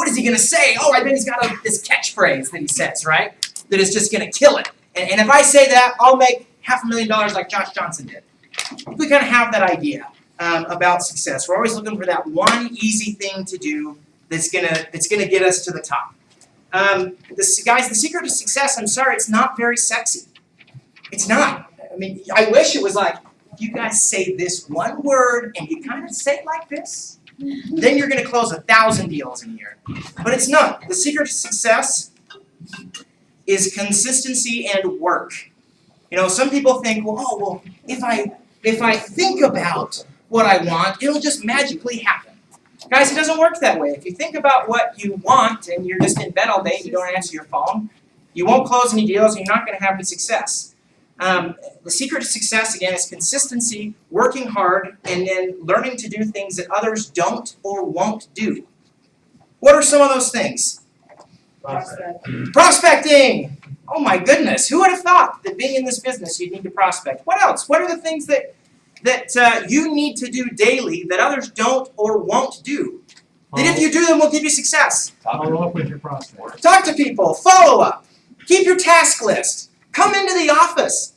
is he going to say? Oh, I bet he's got this catchphrase that he says, right? That is just going to kill it. And if I say that, I'll make $500,000 like Josh Johnson did. We kind of have that idea about success. We're always looking for that one easy thing to do that's gonna get us to the top. Guys, the secret to success, I'm sorry, it's not very sexy. It's not. I mean, I wish it was like, if you guys say this one word and you kind of say it like this, then you're going to close 1,000 deals in a year. But it's not. The secret to success is consistency and work. You know, some people think, well, if I think about what I want, it'll just magically happen. Guys, it doesn't work that way. If you think about what you want and you're just in bed all day and you don't answer your phone, you won't close any deals and you're not going to have any success. The secret to success, again, is consistency, working hard, and then learning to do things that others don't or won't do. What are some of those things? Prospecting! Oh my goodness, who would have thought that being in this business you'd need to prospect? What else? What are the things that you need to do daily that others don't or won't do? That if you do them will give you success. Follow up with your prospects. Talk to people, follow up, keep your task list, come into the office,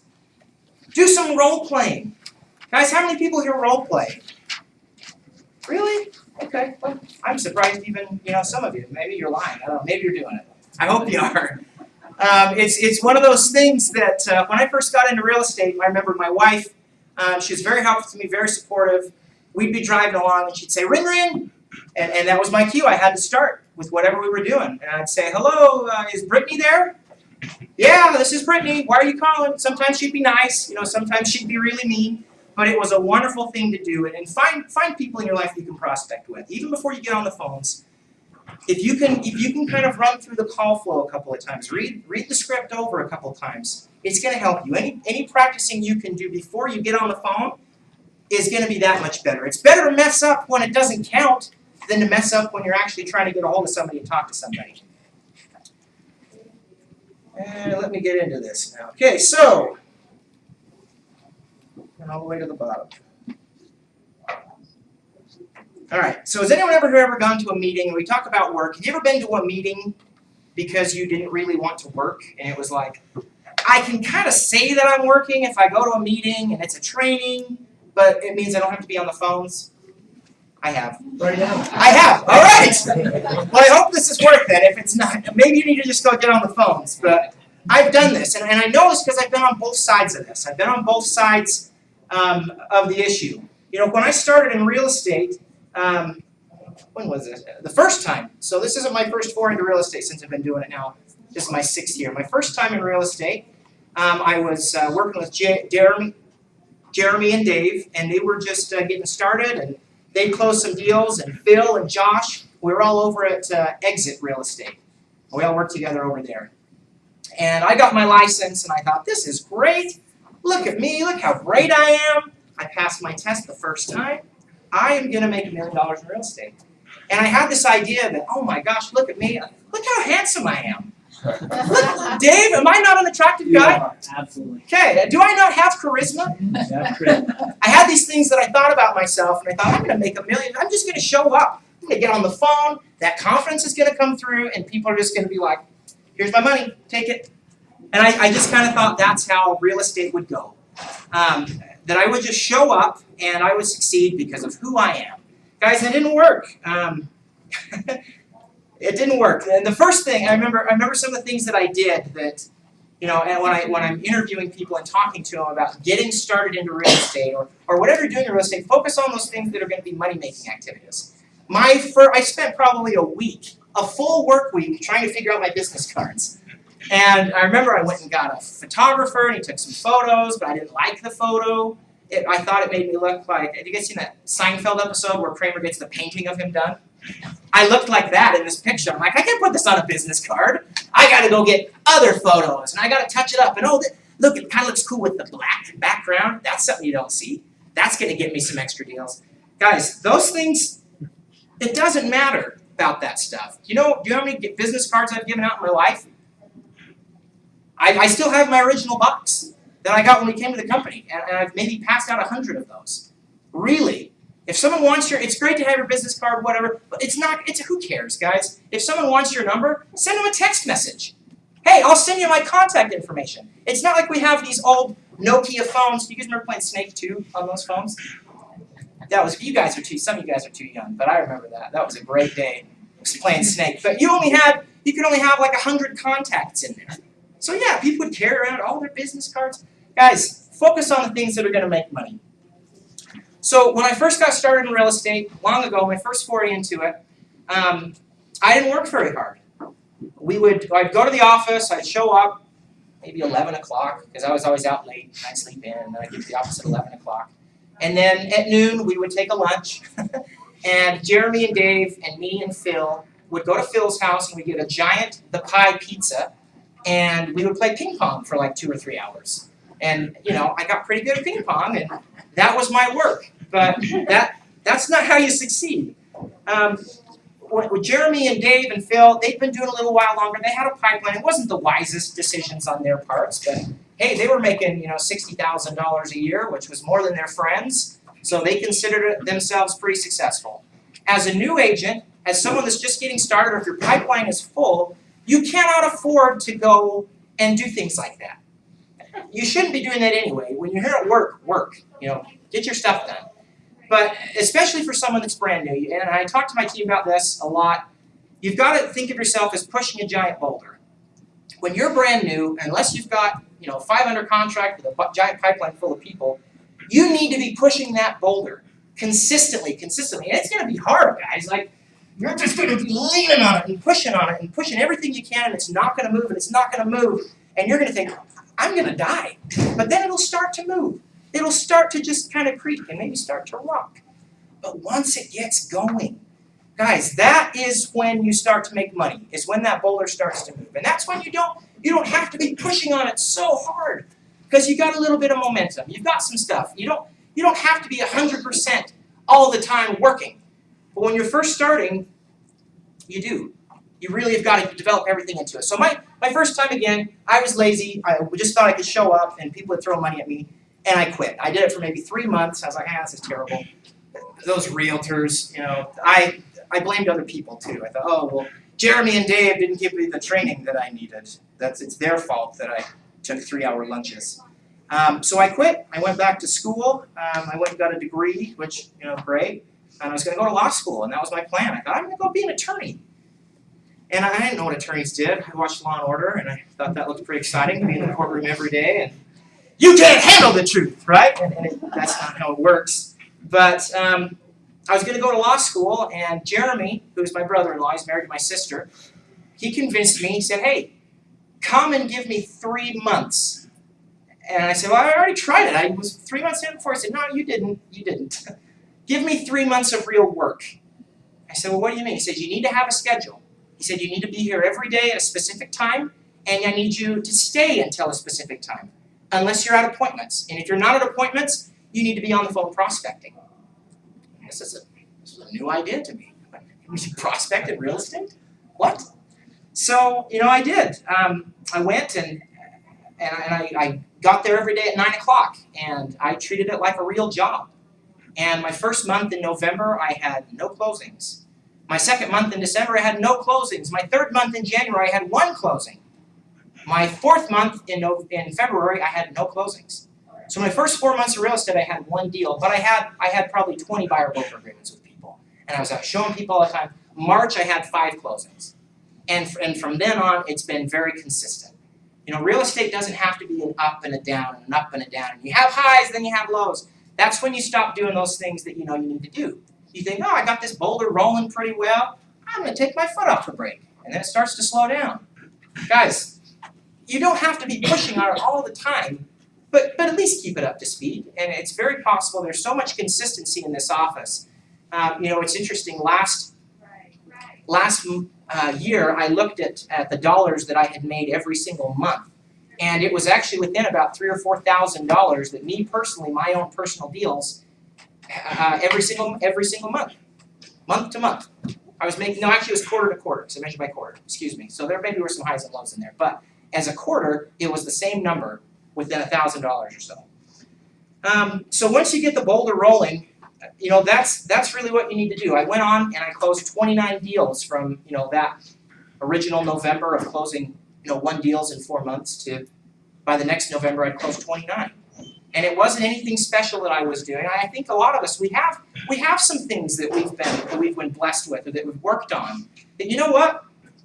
do some role playing. Guys, how many people here role play? Really? Okay, well, I'm surprised even, some of you. Maybe you're lying, I don't know, maybe you're doing it. I hope you are. It's one of those things that when I first got into real estate, I remember my wife, she was very helpful to me, very supportive. We'd be driving along and she'd say, ring, ring. And that was my cue. I had to start with whatever we were doing. And I'd say, hello, is Brittany there? Yeah, this is Brittany. Why are you calling? Sometimes she'd be nice. Sometimes she'd be really mean. But it was a wonderful thing to do. And find people in your life you can prospect with. Even before you get on the phones. If you can kind of run through the call flow a couple of times, read the script over a couple of times, it's going to help you. Any practicing you can do before you get on the phone is going to be that much better. It's better to mess up when it doesn't count than to mess up when you're actually trying to get a hold of somebody and talk to somebody. And let me get into this now. Okay, so, all the way to the bottom. All right, so has anyone ever gone to a meeting, and we talk about work, have you ever been to a meeting because you didn't really want to work, and it was like, I can kind of say that I'm working if I go to a meeting and it's a training, but it means I don't have to be on the phones? I have. Right now. I have, all right! Well, I hope this is worth it. If it's not, maybe you need to just go get on the phones, but I've done this, and I know this because I've been on both sides of this. I've been on both sides of the issue. When I started in real estate, when was this? The first time. So this isn't my first foray into real estate since I've been doing it now. This is my 6th year. My first time in real estate, I was working with Jeremy and Dave, and they were just getting started, and they closed some deals, and Phil and Josh, we were all over at Exit Real Estate. We all worked together over there. And I got my license, and I thought, this is great. Look at me. Look how great I am. I passed my test the first time. I am going to make $1 million in real estate. And I had this idea that, oh my gosh, look at me. Look how handsome I am. Look, Dave, am I not an attractive guy? You are, absolutely. Okay, do I not have charisma? That's great. I had these things that I thought about myself, and I thought, I'm going to make $1 million. I'm just going to show up. I'm going to get on the phone. That confidence is going to come through, and people are just going to be like, here's my money. Take it. And I just kind of thought that's how real estate would go. That I would just show up, and I would succeed because of who I am. Guys, it didn't work. It didn't work. And the first thing, I remember some of the things that I did that, and when I'm interviewing people and talking to them about getting started into real estate or whatever you're doing in real estate, focus on those things that are going to be money-making activities. I spent probably a full work week, trying to figure out my business cards. And I remember I went and got a photographer, and he took some photos, but I didn't like the photo. I thought it made me look like, have you guys seen that Seinfeld episode where Kramer gets the painting of him done? I looked like that in this picture. I'm like, I can't put this on a business card. I got to go get other photos, and I got to touch it up. And look, it kind of looks cool with the black background. That's something you don't see. That's going to get me some extra deals. Guys, those things, it doesn't matter about that stuff. Do you know how many business cards I've given out in my life? I still have my original box that I got when we came to the company, and I've maybe passed out 100 of those. Really. If someone wants it's great to have your business card, whatever, but who cares, guys? If someone wants your number, send them a text message. Hey, I'll send you my contact information. It's not like we have these old Nokia phones. Do you guys remember playing Snake 2 on those phones? Some of you guys are too young, but I remember that. That was a great day playing Snake. But you could only have like 100 contacts in there. So yeah, people would carry around all their business cards. Guys, focus on the things that are going to make money. So when I first got started in real estate, long ago, my first foray into it, I didn't work very hard. I'd go to the office, I'd show up, maybe 11 o'clock, because I was always out late, and I'd sleep in, and then I'd get to the office at 11 o'clock. And then at noon, we would take a lunch, and Jeremy and Dave and me and Phil would go to Phil's house, and we'd get a giant The Pie pizza, and we would play ping pong for like 2 or 3 hours. And, I got pretty good at ping pong, and that was my work. But that's not how you succeed. With Jeremy and Dave and Phil, they'd been doing a little while longer. They had a pipeline. It wasn't the wisest decisions on their parts, but hey, they were making $60,000 a year, which was more than their friends. So they considered themselves pretty successful. As a new agent, as someone that's just getting started, or if your pipeline is full, you cannot afford to go and do things like that. You shouldn't be doing that anyway. When you're here at work, get your stuff done. But especially for someone that's brand new, and I talk to my team about this a lot, you've got to think of yourself as pushing a giant boulder. When you're brand new, unless you've got 5 under contract with a giant pipeline full of people, you need to be pushing that boulder consistently. And it's going to be hard, guys. Like, you're just going to be leaning on it and pushing everything you can, and it's not going to move, and it's not going to move. And you're going to think, I'm going to die. But then it'll start to move. It'll start to just kind of creak and maybe start to rock. But once it gets going, guys, that is when you start to make money, is when that boulder starts to move. And that's when you don't have to be pushing on it so hard, because you got a little bit of momentum. You've got some stuff. You don't have to be 100% all the time working. But when you're first starting, you do. You really have got to develop everything into it. So my first time, again, I was lazy. I just thought I could show up and people would throw money at me, and I quit. I did it for maybe 3 months. I was like, this is terrible. Those realtors, I blamed other people too. I thought, oh, well, Jeremy and Dave didn't give me the training that I needed. It's their fault that I took 3-hour lunches. So I quit. I went back to school. I went and got a degree, which, great. And I was going to go to law school, and that was my plan. I thought, I'm going to go be an attorney. And I didn't know what attorneys did. I watched Law & Order, and I thought that looked pretty exciting to be in the courtroom every day. And you can't handle the truth, right? And that's not how it works. But I was going to go to law school, and Jeremy, who's my brother-in-law, he's married to my sister, he convinced me. He said, hey, come and give me 3 months. And I said, well, I already tried it. I was 3 months in before. I said, no, you didn't. Give me 3 months of real work. I said, well, what do you mean? He said, you need to have a schedule. He said, you need to be here every day at a specific time, and I need you to stay until a specific time, unless you're at appointments. And if you're not at appointments, you need to be on the phone prospecting. This is a new idea to me. You prospect in real estate? What? So, I did. I went and I got there every day at 9 o'clock, and I treated it like a real job. And my first month in November, I had no closings. My second month in December, I had no closings. My third month in January, I had 1 closing. My fourth month in February, I had no closings. So my first 4 months of real estate, I had 1 deal, but I had probably 20 buyer broker agreements with people. And I was out showing people all the time. March, I had 5 closings. And from then on, it's been very consistent. Real estate doesn't have to be an up and a down and an up and a down. You have highs, then you have lows. That's when you stop doing those things that you need to do. You think, I got this boulder rolling pretty well. I'm going to take my foot off the brake. And then it starts to slow down. Guys, you don't have to be pushing on it all the time, but at least keep it up to speed. And it's very possible. There's so much consistency in this office. It's interesting. Last year, I looked at the dollars that I had made every single month. And it was actually within about $3,000 or $4,000 that me personally, my own personal deals, every single month to month. I was making, actually it was quarter to quarter, so I measured by quarter, excuse me. So there maybe were some highs and lows in there. But as a quarter, it was the same number within $1,000 or so. So once you get the boulder rolling, that's really what you need to do. I went on and I closed 29 deals from, that original November of closing, 1 deals in 4 months to by the next November I'd closed 29. And it wasn't anything special that I was doing. I think a lot of us, we have some things that we've been blessed with or that we've worked on. That you know what?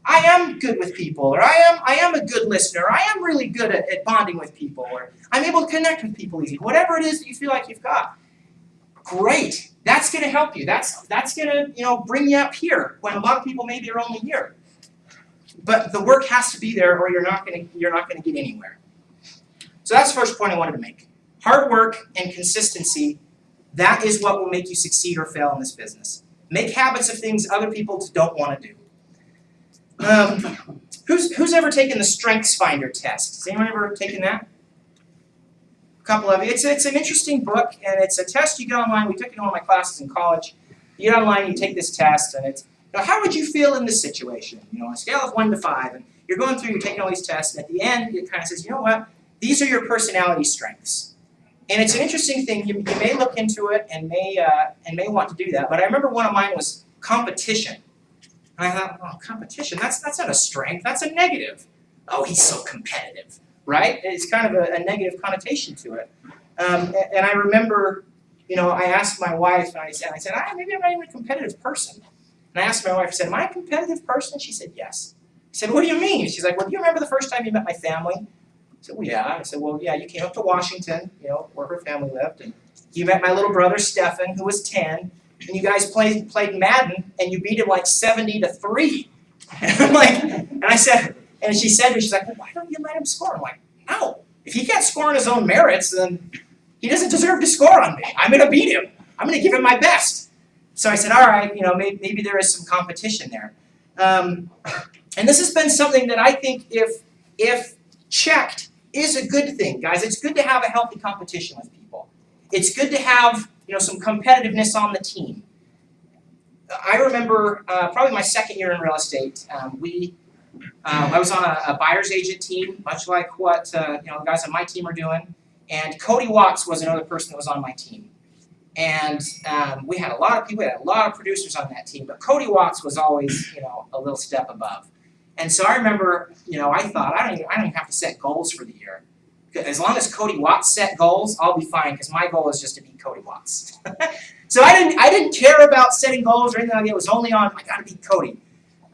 I am good with people, or I am a good listener, or I am really good at bonding with people, or I'm able to connect with people easy. Whatever it is that you feel like you've got. Great. That's gonna help you. That's gonna, bring you up here when a lot of people maybe are only here. But the work has to be there or you're not gonna get anywhere. So that's the first point I wanted to make. Hard work and consistency, that is what will make you succeed or fail in this business. Make habits of things other people don't want to do. Who's ever taken the Strengths Finder test? Has anyone ever taken that? A couple of you. It's an interesting book, and it's a test you get online. We took it in one of my classes in college. You get online, you take this test, and it's, how would you feel in this situation? On a scale of 1 to 5, and you're going through, you're taking all these tests, and at the end, it kind of says, you know what? These are your personality strengths. And it's an interesting thing. You may look into it and may want to do that. But I remember one of mine was competition. And I thought, oh, competition, that's not a strength, that's a negative. Oh, he's so competitive, right? It's kind of a negative connotation to it. And I remember, I asked my wife, and I said, maybe I'm not even a competitive person. And I asked my wife, I said, am I a competitive person? She said, yes. I said, what do you mean? She's like, well, do you remember the first time you met my family? I said, well, yeah. I said, well, yeah, you came up to Washington, where her family lived, and you met my little brother, Stephen, who was 10, and you guys played Madden, and you beat him like 70-3. And I'm like, and she said to me, she's like, well, why don't you let him score? I'm like, no. If he can't score on his own merits, then he doesn't deserve to score on me. I'm going to beat him. I'm going to give him my best. So I said, all right, maybe there is some competition there. And this has been something that I think if checked is a good thing, guys. It's good to have a healthy competition with people. It's good to have some competitiveness on the team. I remember probably my second year in real estate. I was on a buyer's agent team, much like what the guys on my team are doing. And Cody Watts was another person that was on my team. And we had a lot of people, we had a lot of producers on that team, but Cody Watts was always a little step above. And so I remember, I thought, I don't even have to set goals for the year. As long as Cody Watts set goals, I'll be fine, because my goal is just to beat Cody Watts. So I didn't care about setting goals or anything like that. It was only on, I got to beat Cody.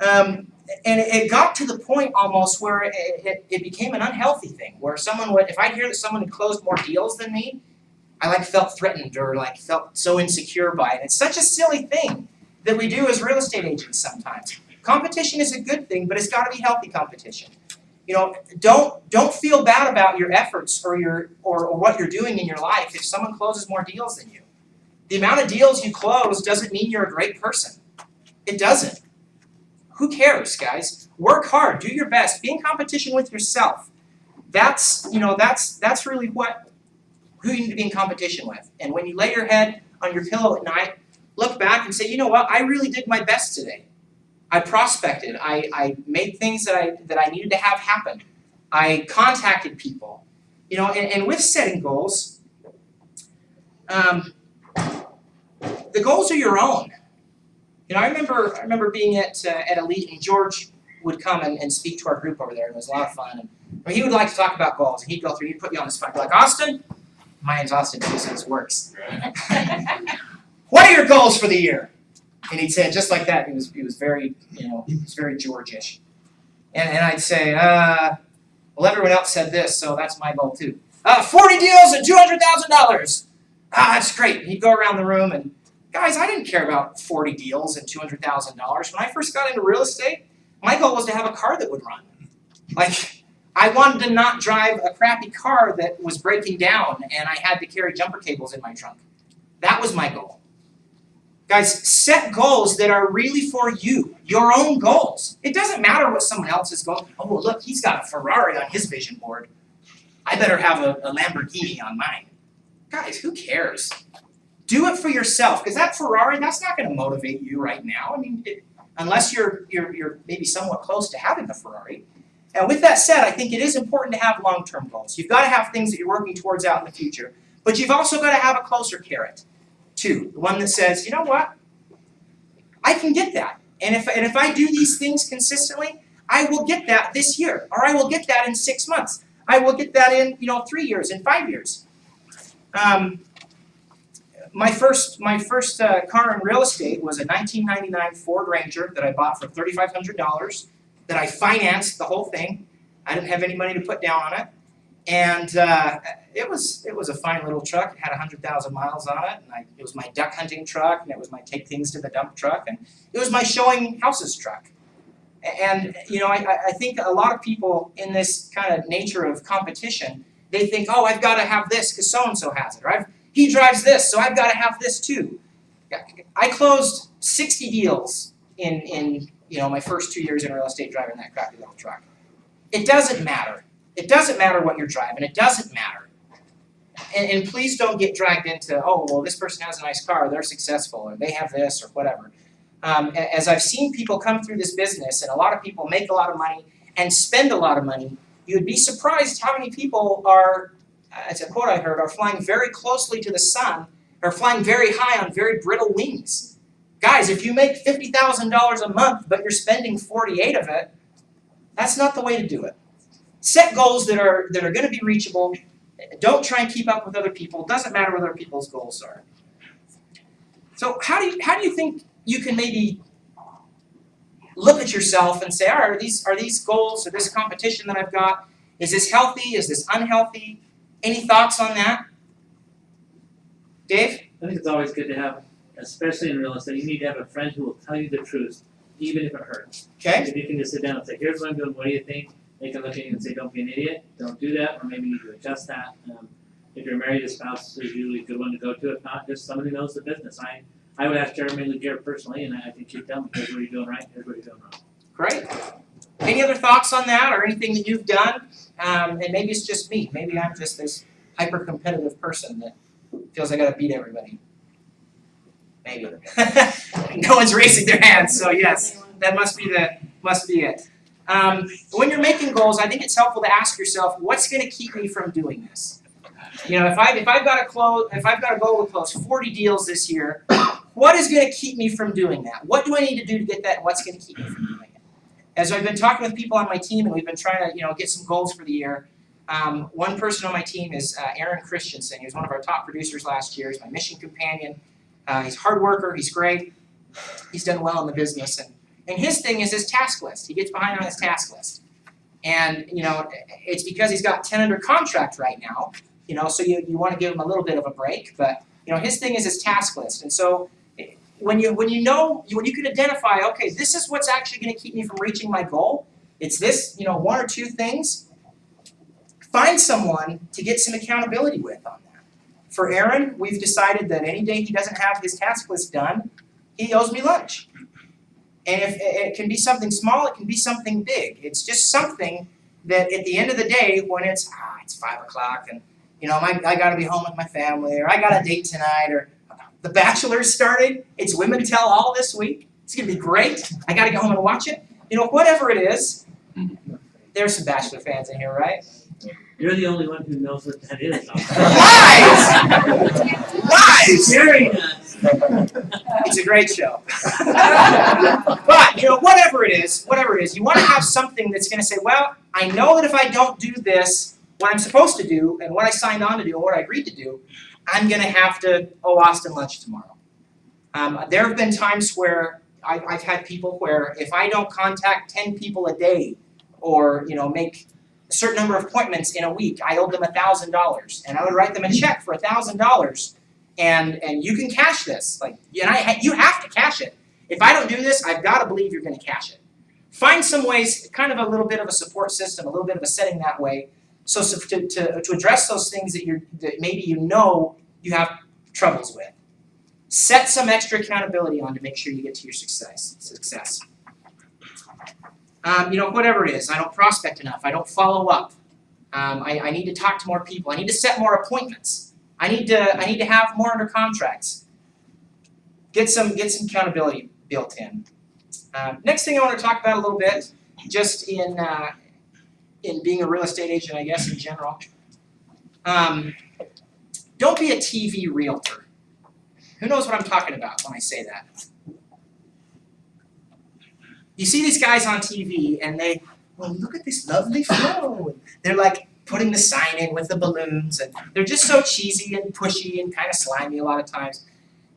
And it got to the point almost where it became an unhealthy thing, where someone would, if I'd hear that someone had closed more deals than me, I felt threatened or felt so insecure by it. It's such a silly thing that we do as real estate agents sometimes. Competition is a good thing, but it's got to be healthy competition. Don't feel bad about your efforts or what you're doing in your life if someone closes more deals than you. The amount of deals you close doesn't mean you're a great person. It doesn't. Who cares, guys? Work hard, do your best, be in competition with yourself. That's really who you need to be in competition with. And when you lay your head on your pillow at night, look back and say, you know what, I really did my best today. I prospected. I made things that I needed to have happen. I contacted people. And with setting goals, the goals are your own. I remember being at Elite, and George would come and speak to our group over there, and it was a lot of fun. And he would like to talk about goals, and he'd go through, he'd put you on the spot, like, Austin, my name's Austin too, so this works. What are your goals for the year? And he'd say it just like that. He was very, he was very George-ish. And I'd say, well, everyone else said this, so that's my goal too. 40 deals and $200,000. That's great. And he'd go around the room and, guys, I didn't care about 40 deals and $200,000. When I first got into real estate, my goal was to have a car that would run. I wanted to not drive a crappy car that was breaking down and I had to carry jumper cables in my trunk. That was my goal. Guys, set goals that are really for you, your own goals. It doesn't matter what someone else is going, oh, well, look, he's got a Ferrari on his vision board. I better have a Lamborghini on mine. Guys, who cares? Do it for yourself, because that Ferrari, that's not going to motivate you right now. Unless you're maybe somewhat close to having a Ferrari. And with that said, I think it is important to have long-term goals. You've got to have things that you're working towards out in the future, but you've also got to have a closer carrot Two, the one that says, you know what? I can get that. And if I do these things consistently, I will get that this year, or I will get that in 6 months. I will get that in 3 years, in 5 years. My first car in real estate was a 1999 Ford Ranger that I bought for $3,500. That I financed the whole thing. I didn't have any money to put down on it, and it was a fine little truck. It had 100,000 miles on it, and it was my duck hunting truck, and it was my take things to the dump truck, and it was my showing houses truck. And I think a lot of people in this kind of nature of competition, they think, oh, I've got to have this because so and so has it, or he drives this, so I've got to have this too. I closed 60 deals in my first 2 years in real estate driving that crappy little truck. It doesn't matter. It doesn't matter what you're driving. It doesn't matter. And please don't get dragged into, oh, well, this person has a nice car, they're successful, or they have this, or whatever. As I've seen people come through this business, and a lot of people make a lot of money and spend a lot of money, you would be surprised how many people are, it's a quote I heard, are flying very closely to the sun, or flying very high on very brittle wings. Guys, if you make $50,000 a month, but you're spending 48 of it, that's not the way to do it. Set goals that are going to be reachable. Don't try and keep up with other people. It doesn't matter what other people's goals are. So how do you think you can maybe look at yourself and say, all right, are these goals or this competition that I've got, is this healthy? Is this unhealthy? Any thoughts on that? Dave? I think it's always good to have, especially in real estate, you need to have a friend who will tell you the truth, even if it hurts. Okay. If you can just sit down and say, here's what I'm doing, what do you think? They can look at you and say, don't be an idiot, don't do that, or maybe you need to adjust that. If you're married, a spouse is usually a good one to go to. If not, just somebody who knows the business. I would ask Jeremy Legere personally, and I think he'd tell me, here's what you're doing right, here's what you're doing wrong. Great. Any other thoughts on that, or anything that you've done? And maybe it's just me. Maybe I'm just this hyper-competitive person that feels I gotta beat everybody. Maybe. No one's raising their hands, so yes, that must be it. When you're making goals, I think it's helpful to ask yourself, what's going to keep me from doing this? If I've got a goal to close 40 deals this year, what is going to keep me from doing that? What do I need to do to get that? What's going to keep me from doing it? As I've been talking with people on my team, and we've been trying to get some goals for the year. One person on my team is Aaron Christensen. He was one of our top producers last year. He's my mission companion. He's a hard worker. He's great. He's done well in the business, and his thing is his task list. He gets behind on his task list. And, it's because he's got 10 under contract right now, so you want to give him a little bit of a break. But, his thing is his task list. And so when you can identify, okay, this is what's actually going to keep me from reaching my goal. It's this, one or two things. Find someone to get some accountability with on that. For Aaron, we've decided that any day he doesn't have his task list done, he owes me lunch. And if it can be something small, it can be something big. It's just something that at the end of the day, when it's 5 o'clock and I got to be home with my family, or I got a date tonight, or The Bachelor's started. It's Women Tell All this week. It's gonna be great. I got to go home and watch it. Whatever it is. There's some Bachelor fans in here, right? You're the only one who knows what that is. Lies! Lies! Jerry does. It's a great show. But, whatever it is, you want to have something that's going to say, well, I know that if I don't do this, what I'm supposed to do, and what I signed on to do, and what I agreed to do, I'm going to have to owe Austin lunch tomorrow. There have been times where I've had people where if I don't contact 10 people a day, or, make a certain number of appointments in a week, I owed them $1,000, and I would write them a check for $1,000. And you can cash this, you have to cash it. If I don't do this, I've got to believe you're going to cash it. Find some ways, kind of a little bit of a support system, a little bit of a setting that way, so to address those things that maybe you have troubles with. Set some extra accountability on to make sure you get to your success. Whatever it is, I don't prospect enough. I don't follow up. I need to talk to more people. I need to set more appointments. I need to have more under contracts. Get some accountability built in. Next thing I want to talk about a little bit, just in being a real estate agent, I guess in general. Don't be a TV realtor. Who knows what I'm talking about when I say that? You see these guys on TV and well, look at this lovely flow. They're like putting the sign in with the balloons, and they're just so cheesy and pushy and kind of slimy a lot of times.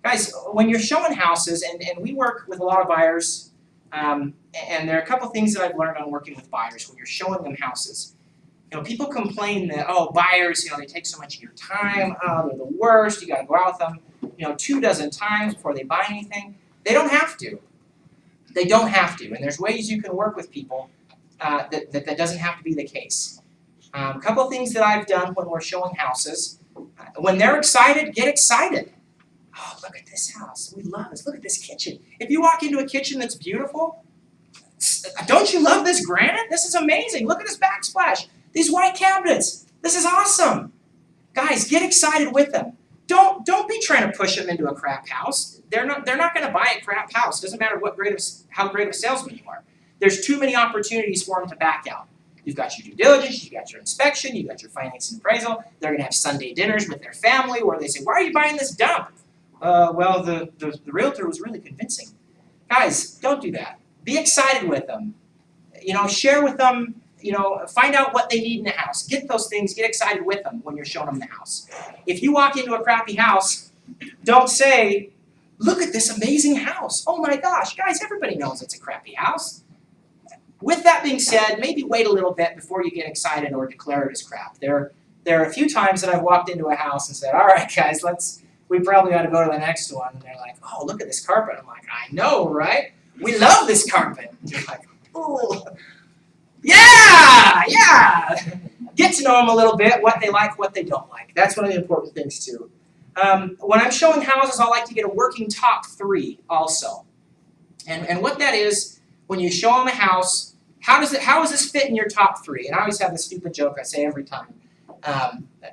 Guys, when you're showing houses, and we work with a lot of buyers, and there are a couple things that I've learned on working with buyers when you're showing them houses. People complain that, buyers, they take so much of your time, they're the worst, you gotta go out with them, 24 times before they buy anything. They don't have to. They don't have to, and there's ways you can work with people that doesn't have to be the case. A couple of things that I've done when we're showing houses. When they're excited, get excited. Oh, look at this house. We love this. Look at this kitchen. If you walk into a kitchen that's beautiful, don't you love this granite? This is amazing. Look at this backsplash. These white cabinets. This is awesome. Guys, get excited with them. Don't be trying to push them into a crap house. They're not going to buy a crap house. Doesn't matter how great of a salesman you are. There's too many opportunities for them to back out. You've got your due diligence, you've got your inspection, you've got your finance and appraisal. They're going to have Sunday dinners with their family where they say, "Why are you buying this dump?" Well, the realtor was really convincing. Guys, don't do that. Be excited with them. Share with them, find out what they need in the house. Get those things, get excited with them when you're showing them the house. If you walk into a crappy house, don't say, "Look at this amazing house. Oh my gosh." Guys, everybody knows it's a crappy house. With that being said, maybe wait a little bit before you get excited or declare it as crap. There are a few times that I've walked into a house and said, "All right, guys, we probably ought to go to the next one." And they're like, "Oh, look at this carpet." I'm like, "I know, right? We love this carpet." And you're like, "Oh, yeah." Get to know them a little bit, what they like, what they don't like. That's one of the important things too. When I'm showing houses, I like to get a working top 3 also. And what that is, when you show them a house, how does this fit in your top 3? And I always have this stupid joke I say every time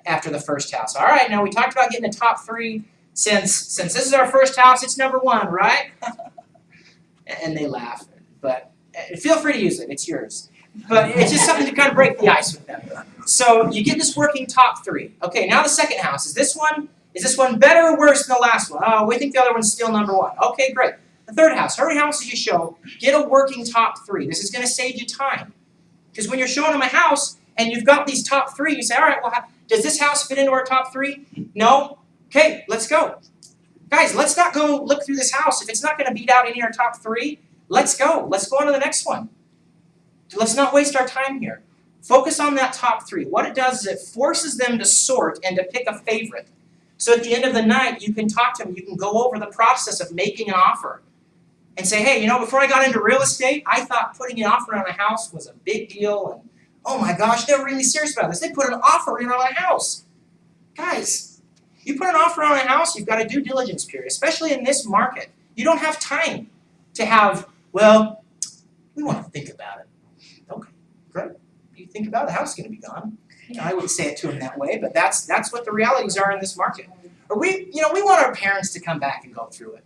after the first house. All right, now we talked about getting a top 3. Since this is our first house, it's number 1, right? And they laugh. But feel free to use it. It's yours. But it's just something to kind of break the ice with them. So you get this working top 3. Okay, now the second house. Is this one better or worse than the last one? Oh, we think the other one's still number 1. Okay, great. The third house. How many houses you show, get a working top 3. This is going to save you time. Because when you're showing them a house and you've got these top 3, you say, "All right, well, does this house fit into our top 3? No? Okay, let's go." Guys, let's not go look through this house. If it's not going to beat out any of our top 3, let's go. Let's go on to the next one. Let's not waste our time here. Focus on that top 3. What it does is it forces them to sort and to pick a favorite. So at the end of the night, you can talk to them. You can go over the process of making an offer and say, "Hey, before I got into real estate, I thought putting an offer on a house was a big deal. And oh my gosh, they're really serious about this. They put an offer in on a house." Guys, you put an offer on a house, you've got a due diligence period, especially in this market. You don't have time to have, "Well, we want to think about it." Okay, great. You think about it, the house is going to be gone. I wouldn't say it to them that way, but that's what the realities are in this market. Or we want our parents to come back and go through it.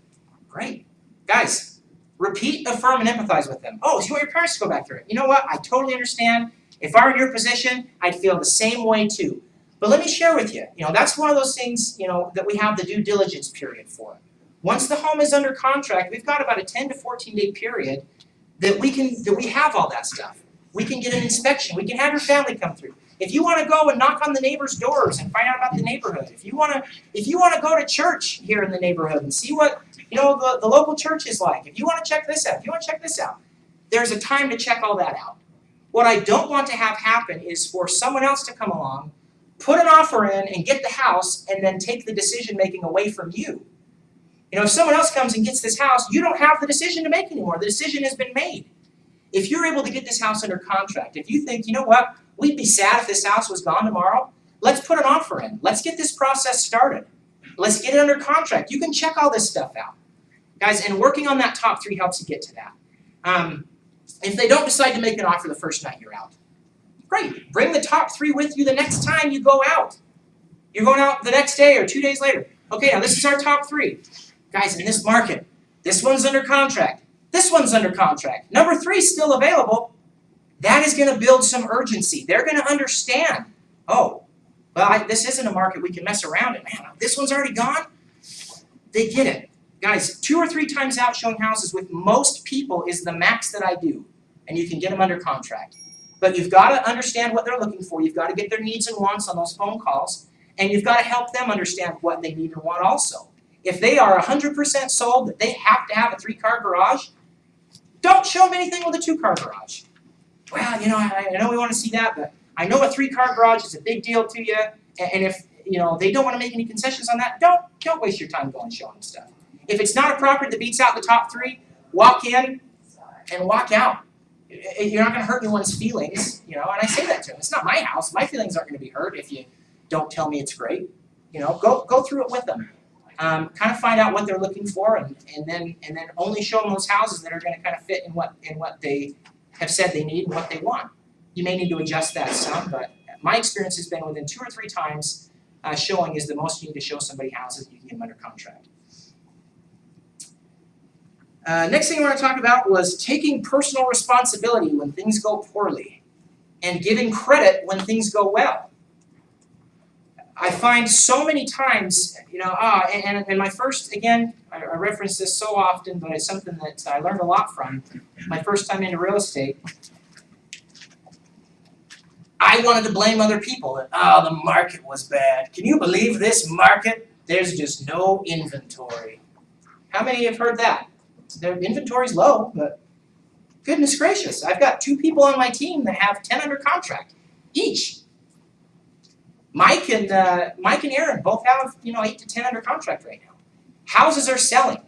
Great. Guys, repeat, affirm, and empathize with them. Oh, so you want your parents to go back through it. You know what? I totally understand. If I were in your position, I'd feel the same way too. But let me share with you, that's one of those things, that we have the due diligence period for. Once the home is under contract, we've got about a 10 to 14 day period that we have all that stuff. We can get an inspection. We can have your family come through. If you want to go and knock on the neighbors' doors and find out about the neighborhood, if you want to go to church here in the neighborhood and see what the local church is like, if you want to check this out, there's a time to check all that out. What I don't want to have happen is for someone else to come along, put an offer in and get the house, and then take the decision making away from you. If someone else comes and gets this house, you don't have the decision to make anymore. The decision has been made. If you're able to get this house under contract, if you think, we'd be sad if this house was gone tomorrow, let's put an offer in. Let's get this process started. Let's get it under contract. You can check all this stuff out. Guys, and working on that top 3 helps you get to that. If they don't decide to make an offer the first night you're out, great. Bring the top 3 with you the next time you go out. You're going out the next day or 2 days later. Okay, now this is our top 3. Guys, in this market, this one's under contract. This one's under contract. Number 3 is still available. That is going to build some urgency. They're going to understand, oh, well, this isn't a market we can mess around in. Man, this one's already gone. they get it. Guys, 2 or 3 times out showing houses with most people is the max that I do, and you can get them under contract. But you've got to understand what they're looking for. You've got to get their needs and wants on those phone calls, and you've got to help them understand what they need and want also. If they are 100% sold that they have to have a 3-car garage, don't show them anything with a 2-car garage. Well, I know we want to see that, but I know a 3-car garage is a big deal to you, and if they don't want to make any concessions on that, don't waste your time going showing them stuff. If it's not a property that beats out the top 3, walk in and walk out. You're not going to hurt anyone's feelings, and I say that to them. It's not my house. My feelings aren't going to be hurt if you don't tell me it's great. Go through it with them. Kind of find out what they're looking for, and then only show them those houses that are going to kind of fit in what they have said they need and what they want. You may need to adjust that some, but my experience has been within 2 or 3 times showing is the most you need to show somebody houses, you can get them under contract. Next thing I want to talk about was taking personal responsibility when things go poorly and giving credit when things go well. I find so many times, and my first, again, I reference this so often, but it's something that I learned a lot from. My first time into real estate, I wanted to blame other people. The market was bad. Can you believe this market? There's just no inventory. How many have heard that? Their inventory's low, but goodness gracious, I've got 2 people on my team that have 10 under contract each. Mike and Aaron both have 8 to 10 under contract right now. Houses are selling,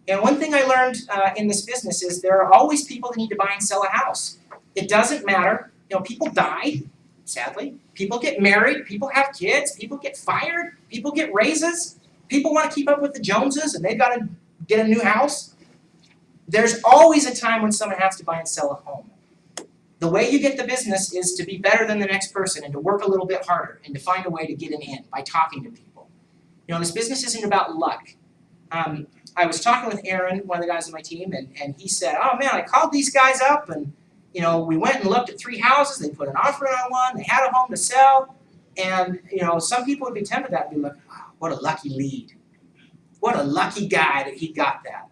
and one thing I learned in this business is there are always people that need to buy and sell a house. It doesn't matter. People die, sadly. People get married. People have kids. People get fired. People get raises. People want to keep up with the Joneses, and they've got to get a new house. There's always a time when someone has to buy and sell a home. The way you get the business is to be better than the next person and to work a little bit harder and to find a way to get an in by talking to people. This business isn't about luck. I was talking with Aaron, one of the guys on my team, and he said, oh man, I called these guys up and we went and looked at 3 houses, they put an offer on one, they had a home to sell, and some people would be tempted to that and be like, wow, what a lucky lead. What a lucky guy that he got that.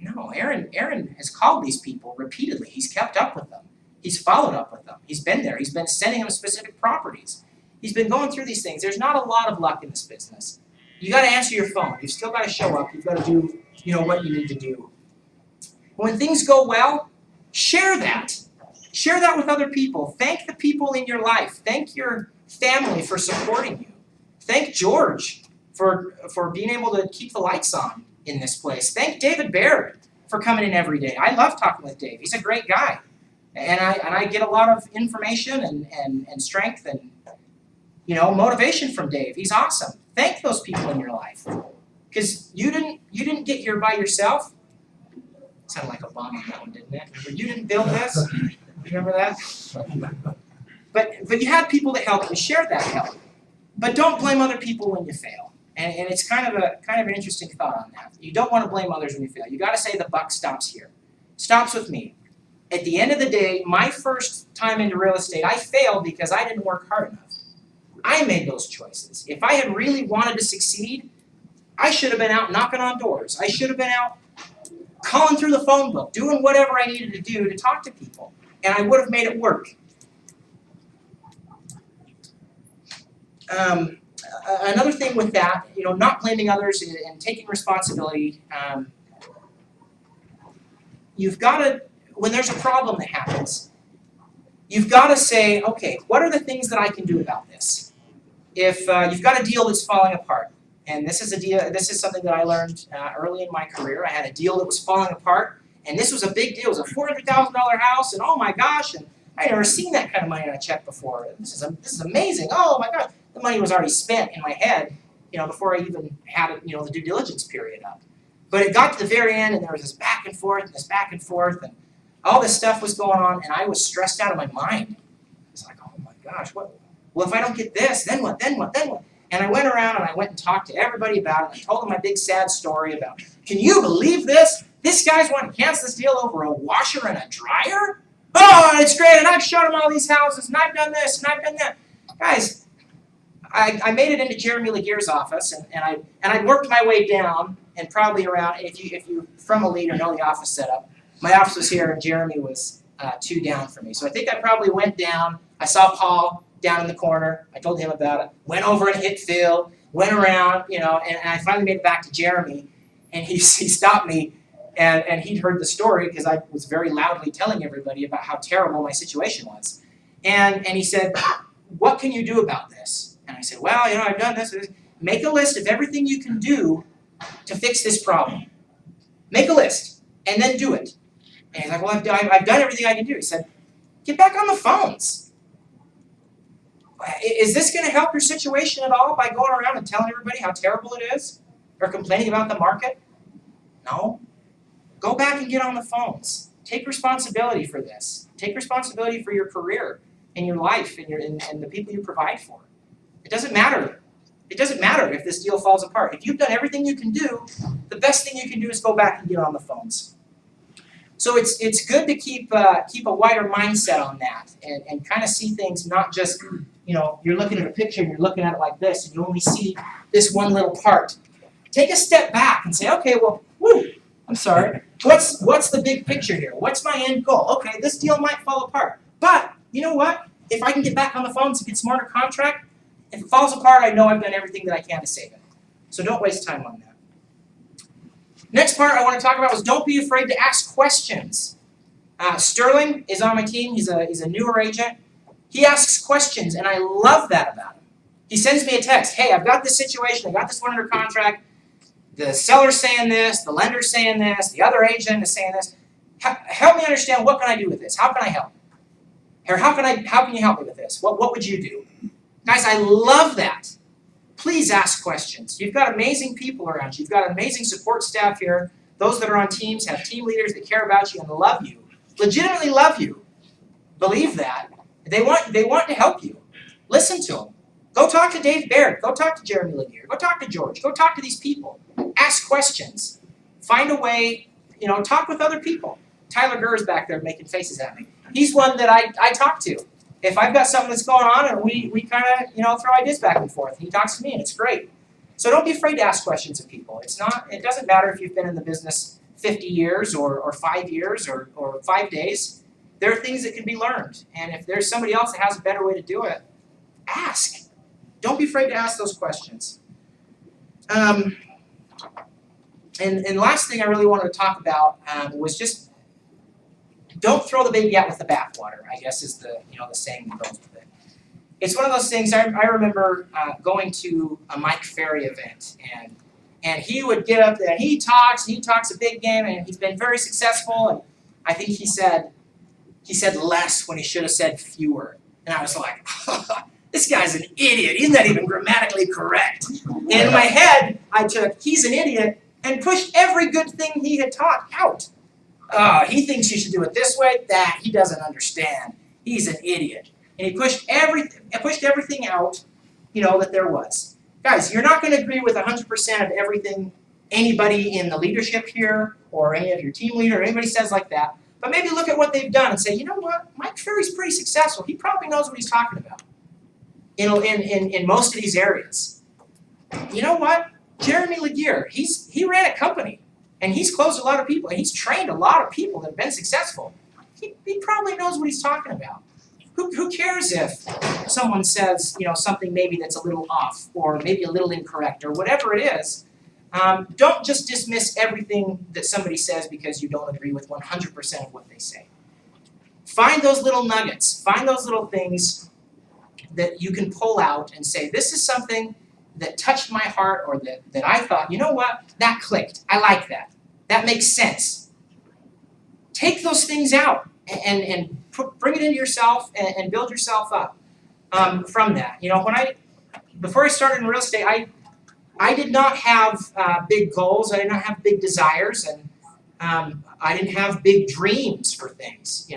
No, Aaron has called these people repeatedly. He's kept up with them. He's followed up with them. He's been there. He's been sending them specific properties. He's been going through these things. There's not a lot of luck in this business. You got to answer your phone. You've still got to show up. You've got to do, what you need to do. When things go well, share that. Share that with other people. Thank the people in your life. Thank your family for supporting you. Thank George for being able to keep the lights on in this place. Thank David Baird for coming in every day. I love talking with Dave. He's a great guy. And I get a lot of information and strength and motivation from Dave. He's awesome. Thank those people in your life. Because you didn't get here by yourself. Sounded like Obama on that one, didn't it? You didn't build this. Remember that? But you had people that helped you. Share that help. But don't blame other people when you fail. And it's kind of an interesting thought on that. You don't want to blame others when you fail. You got to say the buck stops here. Stops with me. At the end of the day, my first time into real estate, I failed because I didn't work hard enough. I made those choices. If I had really wanted to succeed, I should have been out knocking on doors. I should have been out calling through the phone book, doing whatever I needed to do to talk to people. And I would have made it work. Another thing with that, not blaming others and taking responsibility, you've got to, when there's a problem that happens, you've got to say, okay, what are the things that I can do about this? If you've got a deal that's falling apart, and this is something that I learned early in my career. I had a deal that was falling apart, and this was a big deal. It was a $400,000 house, and oh my gosh, and I'd never seen that kind of money on a check before. This is amazing. Oh my gosh. The money was already spent in my head, before I even had the due diligence period up. But it got to the very end, and there was this back and forth, and all this stuff was going on, and I was stressed out of my mind. It's like, oh my gosh, what? Well, if I don't get this, then what? And I went around and I went and talked to everybody about it. And I told them my big sad story about, can you believe this? This guy's wanting to cancel this deal over a washer and a dryer? Oh, it's great, and I've showed him all these houses, and I've done this, and I've done that. Guys, I made it into Jeremy Laguerre's office, and I worked my way down, and probably around, if you're from a lead or know the office setup, my office was here, and Jeremy was 2 down from me. So I think I probably went down. I saw Paul down in the corner. I told him about it. Went over and hit Phil. Went around, and I finally made it back to Jeremy, and he stopped me, and he'd heard the story because I was very loudly telling everybody about how terrible my situation was, and he said, "What can you do about this?" And I said, "Well, I've done this. Make a list of everything you can do to fix this problem. Make a list, and then do it." And he's like, "Well, I've done everything I can do." He said, "Get back on the phones. Is this going to help your situation at all by going around and telling everybody how terrible it is? Or complaining about the market? No. Go back and get on the phones. Take responsibility for this. Take responsibility for your career and your life and the people you provide for. It doesn't matter. It doesn't matter if this deal falls apart. If you've done everything you can do, the best thing you can do is go back and get on the phones." So it's good to keep a wider mindset on that and kind of see things not just, you're looking at a picture and you're looking at it like this and you only see this one little part. Take a step back and say, okay, well, I'm sorry. What's the big picture here? What's my end goal? Okay, this deal might fall apart. But you know what? If I can get back on the phones and get smarter contract, if it falls apart, I know I've done everything that I can to save it. So don't waste time on that. Next part I want to talk about was don't be afraid to ask questions. Sterling is on my team. He's a newer agent. He asks questions, and I love that about him. He sends me a text. Hey, I've got this situation. I got this one under contract. The seller's saying this. The lender's saying this. The other agent is saying this. Help me understand, what can I do with this? How can I help? Or how can you help me with this? What would you do? Guys, I love that. Please ask questions. You've got amazing people around you. You've got amazing support staff here. Those that are on teams have team leaders that care about you and love you. Legitimately love you. Believe that. They want to help you. Listen to them. Go talk to Dave Baird. Go talk to Jeremy Laguerre. Go talk to George. Go talk to these people. Ask questions. Find a way, talk with other people. Tyler Gurr is back there making faces at me. He's one that I talk to. If I've got something that's going on and we kind of, throw ideas back and forth, he talks to me and it's great. So don't be afraid to ask questions of people. It doesn't matter if you've been in the business 50 years or 5 years or 5 days. There are things that can be learned. And if there's somebody else that has a better way to do it, ask. Don't be afraid to ask those questions. And last thing I really wanted to talk about was just don't throw the baby out with the bathwater, I guess is the saying that goes with it. It's one of those things, I remember going to a Mike Ferry event, and he would get up there, and he talks a big game, and he's been very successful, and I think he said less when he should have said fewer. And I was like, this guy's an idiot, he's not even grammatically correct. And in my head, I took, he's an idiot, and pushed every good thing he had taught out. He thinks you should do it this way. That he doesn't understand. He's an idiot. And he pushed everything out, that there was. Guys, you're not going to agree with 100% of everything anybody in the leadership here or any of your team leader or anybody says like that. But maybe look at what they've done and say, you know what? Mike Ferry's pretty successful. He probably knows what he's talking about. In most of these areas. You know what? Jeremy Laguerre, he ran a company. And he's closed a lot of people, and he's trained a lot of people that have been successful. He probably knows what he's talking about. Who cares if someone says, something maybe that's a little off, or maybe a little incorrect, or whatever it is. Don't just dismiss everything that somebody says because you don't agree with 100% of what they say. Find those little nuggets. Find those little things that you can pull out and say, this is something that touched my heart, or that I thought, you know what, that clicked. I like that. That makes sense. Take those things out and bring it into yourself and build yourself up from that. Before I started in real estate, I did not have big goals. I did not have big desires, and I didn't have big dreams for things.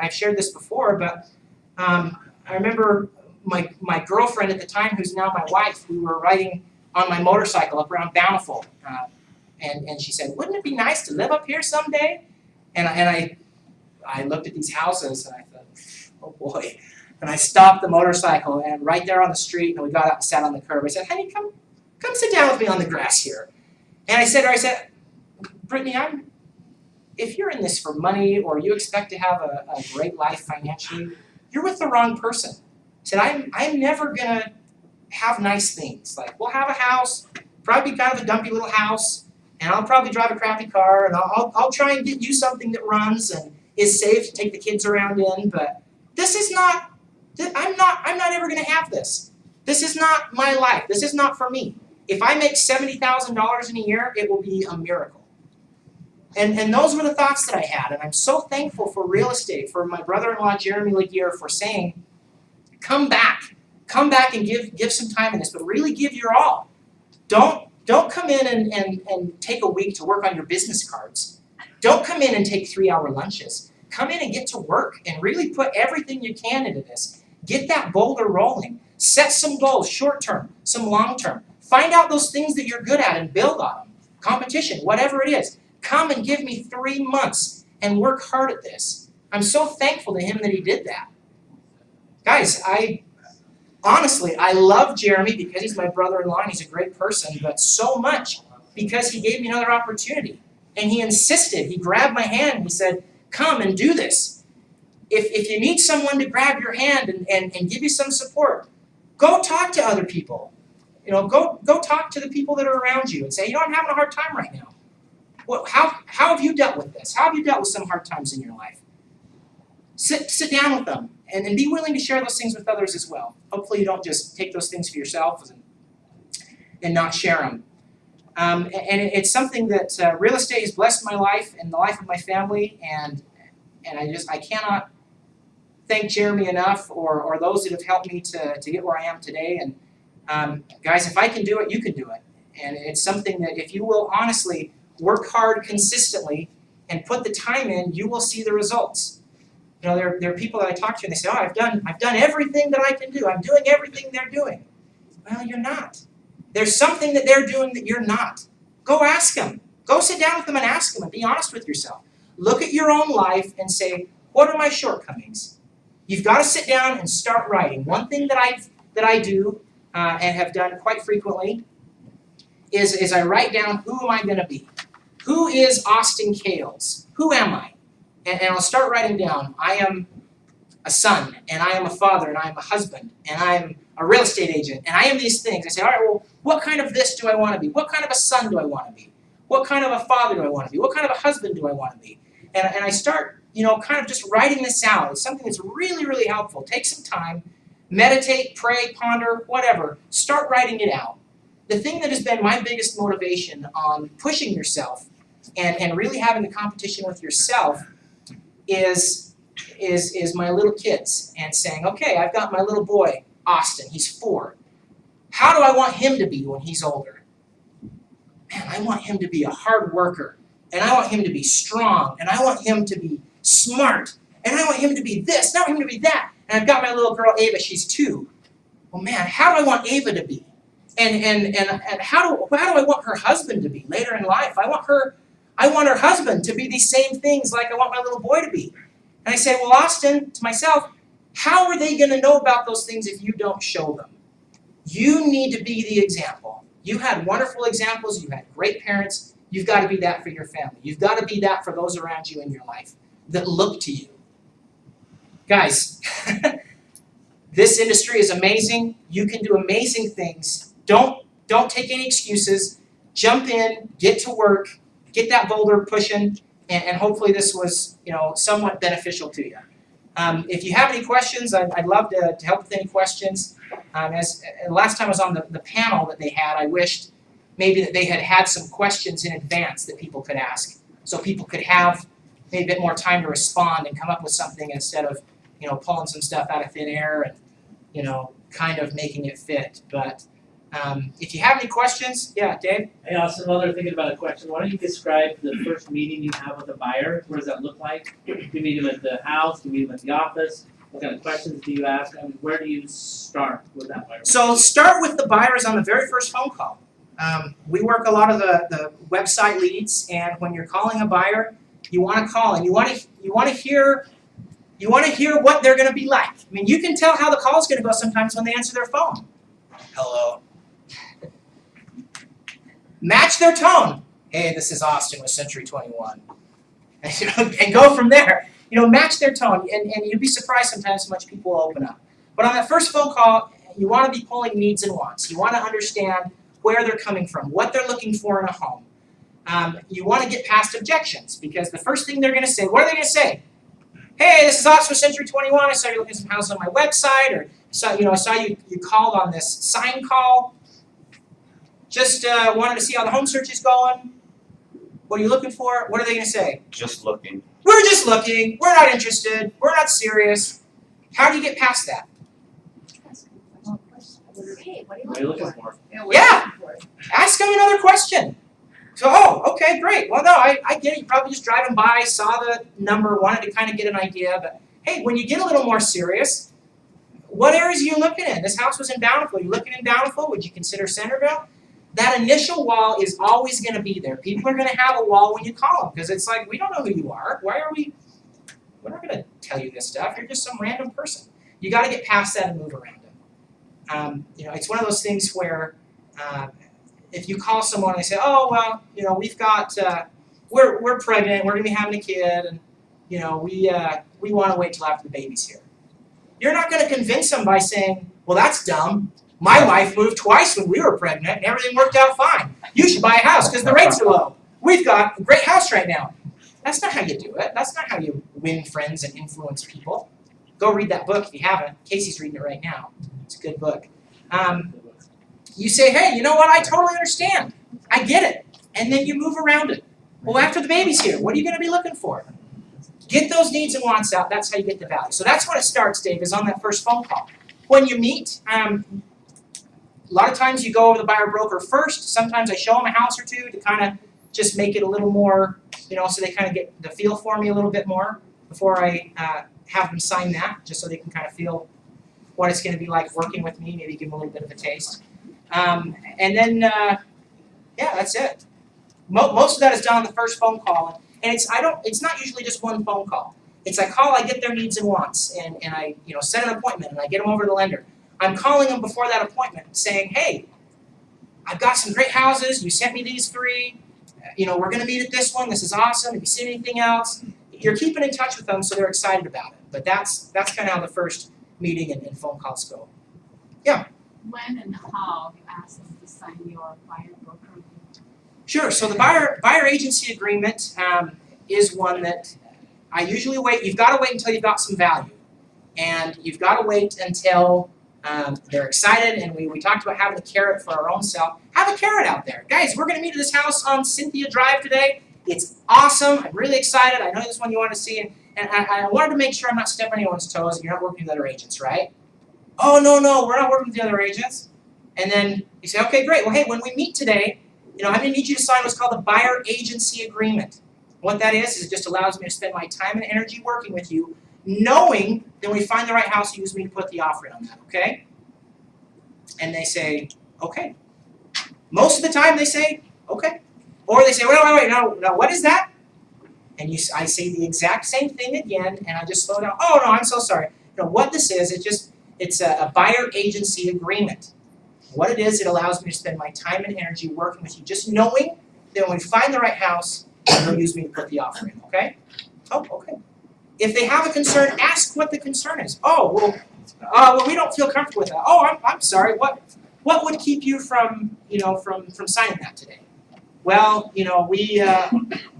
I've shared this before, but I remember my girlfriend at the time, who's now my wife, we were riding on my motorcycle up around Bountiful, and she said, wouldn't it be nice to live up here someday? And I looked at these houses and I thought, oh boy, And I stopped the motorcycle and right there on the street, and we got out and sat on the curb. I said, honey, come sit down with me on the grass here. And I said, Brittany, if you're in this for money or you expect to have a great life financially, you're with the wrong person. I said, I'm never gonna have nice things. Like, we'll have a house, probably kind of a dumpy little house, and I'll probably drive a crappy car, and I'll try and get you something that runs and is safe to take the kids around in, but this is not, I'm not ever gonna have this. This is not my life. This is not for me. If I make $70,000 in a year, it will be a miracle. And those were the thoughts that I had, and I'm so thankful for real estate, for my brother-in-law Jeremy Laguerre for saying, come back and give some time in this, but really give your all. Don't come in and take a week to work on your business cards. Don't come in and take 3-hour lunches. Come in and get to work and really put everything you can into this. Get that boulder rolling. Set some goals, short-term, some long-term. Find out those things that you're good at and build on them. Competition, whatever it is. Come and give me 3 months and work hard at this. I'm so thankful to him that he did that. Guys, honestly, I love Jeremy because he's my brother-in-law and he's a great person, but so much because he gave me another opportunity. And he insisted, he grabbed my hand and he said, come and do this. If you need someone to grab your hand and give you some support, go talk to other people. Go talk to the people that are around you and say, I'm having a hard time right now. Well, how have you dealt with this? How have you dealt with some hard times in your life? Sit down with them and be willing to share those things with others as well. Hopefully you don't just take those things for yourself and not share them. And it's something that real estate has blessed my life and the life of my family, and I cannot thank Jeremy enough or those that have helped me to get where I am today. And guys, if I can do it, you can do it. And it's something that if you will honestly work hard consistently and put the time in, you will see the results. There are people that I talk to and they say, I've done everything that I can do. I'm doing everything they're doing. Well, you're not. There's something that they're doing that you're not. Go ask them. Go sit down with them and ask them and be honest with yourself. Look at your own life and say, what are my shortcomings? You've got to sit down and start writing. One thing that I do and have done quite frequently is I write down, who am I going to be? Who is Austin Kales? Who am I? And I'll start writing down, I am a son, and I am a father, and I am a husband, and I am a real estate agent, and I am these things. I say, all right, well, what kind of this do I want to be? What kind of a son do I want to be? What kind of a father do I want to be? What kind of a husband do I want to be? And I start, kind of just writing this out. It's something that's really, really helpful. Take some time, meditate, pray, ponder, whatever. Start writing it out. The thing that has been my biggest motivation on pushing yourself and really having the competition with yourself is my little kids and saying, okay, I've got my little boy, Austin, he's 4. How do I want him to be when he's older? Man, I want him to be a hard worker, and I want him to be strong, and I want him to be smart, and I want him to be this, and I want him to be that. And I've got my little girl, Ava, she's 2. Well, man, how do I want Ava to be? And how do I want her husband to be later in life? I want her husband to be these same things like I want my little boy to be. And I say, well, Austin, to myself, how are they going to know about those things if you don't show them? You need to be the example. You had wonderful examples. You had great parents. You've got to be that for your family. You've got to be that for those around you in your life that look to you. Guys, this industry is amazing. You can do amazing things. Don't take any excuses. Jump in, get to work, get that boulder pushing, and hopefully this was, somewhat beneficial to you. If you have any questions, I'd love to help with any questions. As last time I was on the panel that they had, I wished maybe that they had some questions in advance that people could ask, so people could have maybe a bit more time to respond and come up with something instead of, pulling some stuff out of thin air and, kind of making it fit. But if you have any questions, yeah, Dave? Hey, Austin, while they're thinking about a question, why don't you describe the first meeting you have with a buyer? What does that look like? Do you meet them at the house? Do you meet them at the office? What kind of questions do you ask? I mean, where do you start with that buyer? So start with the buyers on the very first phone call. We work a lot of the website leads, and when you're calling a buyer, you want to call and you want to hear You want to hear what they're going to be like. I mean, you can tell how the call is going to go sometimes when they answer their phone. Hello. Match their tone. Hey, this is Austin with Century 21. And go from there. Match their tone. And you'd be surprised sometimes how much people will open up. But on that first phone call, you want to be pulling needs and wants. You want to understand where they're coming from, what they're looking for in a home. You want to get past objections, because the first thing they're going to say, what are they going to say? Hey, this is Austin with Century 21. I saw you looking at some houses on my website, or I saw you called on this sign call. Just wanted to see how the home search is going. What are you looking for? What are they going to say? Just looking. We're just looking. We're not interested. We're not serious. How do you get past that? Hey, what What are you looking for? Yeah. Ask them another question. So, okay, great. Well, no, I get it. You probably just driving by, saw the number, wanted to kind of get an idea. But hey, when you get a little more serious, what areas are you looking in? This house was in Bountiful. Are you looking in Bountiful? Would you consider Centerville? That initial wall is always going to be there. People are going to have a wall when you call them, because it's like, we don't know who you are. We're not going to tell you this stuff. You're just some random person. You got to get past that and move around it. It's one of those things where if you call someone and they say, oh, well, we've got, we're pregnant, we're going to be having a kid, and, we want to wait till after the baby's here. You're not going to convince them by saying, well, that's dumb. My wife moved twice when we were pregnant, and everything worked out fine. You should buy a house because the rates are low. We've got a great house right now. That's not how you do it. That's not how you win friends and influence people. Go read that book if you haven't. Casey's reading it right now. It's a good book. You say, hey, you know what? I totally understand. I get it. And then you move around it. Well, after the baby's here, what are you going to be looking for? Get those needs and wants out. That's how you get the value. So that's when it starts, Dave, is on that first phone call. When you meet, a lot of times you go over the buyer broker first. Sometimes I show them a house or two to kind of just make it a little more, so they kind of get the feel for me a little bit more before I have them sign that, just so they can kind of feel what it's going to be like working with me, maybe give them a little bit of a taste. And then, that's it. Most of that is done on the first phone call. And it's not usually just one phone call. It's I call, I get their needs and wants, and I set an appointment, and I get them over to the lender. I'm calling them before that appointment saying, hey, I've got some great houses, you sent me these 3, we're going to meet at this one, this is awesome, have you seen anything else? You're keeping in touch with them so they're excited about it. But that's kind of how the first meeting and phone calls go. When and how you ask them to sign your buyer broker? Sure, so the buyer agency agreement is one that I usually wait. You've got to wait until you've got some value. And you've got to wait until they're excited, and we talked about having a carrot for our own self. Have a carrot out there. Guys, we're going to meet at this house on Cynthia Drive today. It's awesome. I'm really excited. I know this one you want to see. And I wanted to make sure I'm not stepping on anyone's toes and you're not working with other agents, right? Oh, no, we're not working with the other agents. And then you say, okay, great. Well, hey, when we meet today, I'm going to need you to sign what's called the buyer agency agreement. What that is it just allows me to spend my time and energy working with you, knowing that when we find the right house, you use me to put the offer in on that, okay? And they say, okay. Most of the time they say, okay. Or they say, wait, no, what is that? And I say the exact same thing again, and I just slow down. Oh, no, I'm so sorry. What this is, it's a buyer agency agreement. What it is, it allows me to spend my time and energy working with you, just knowing that when we find the right house, they'll use me to put the offer in, okay? Oh, okay. If they have a concern, ask what the concern is. Oh, well, we don't feel comfortable with that. Oh, I'm sorry. What would keep you from signing that today? Well, we a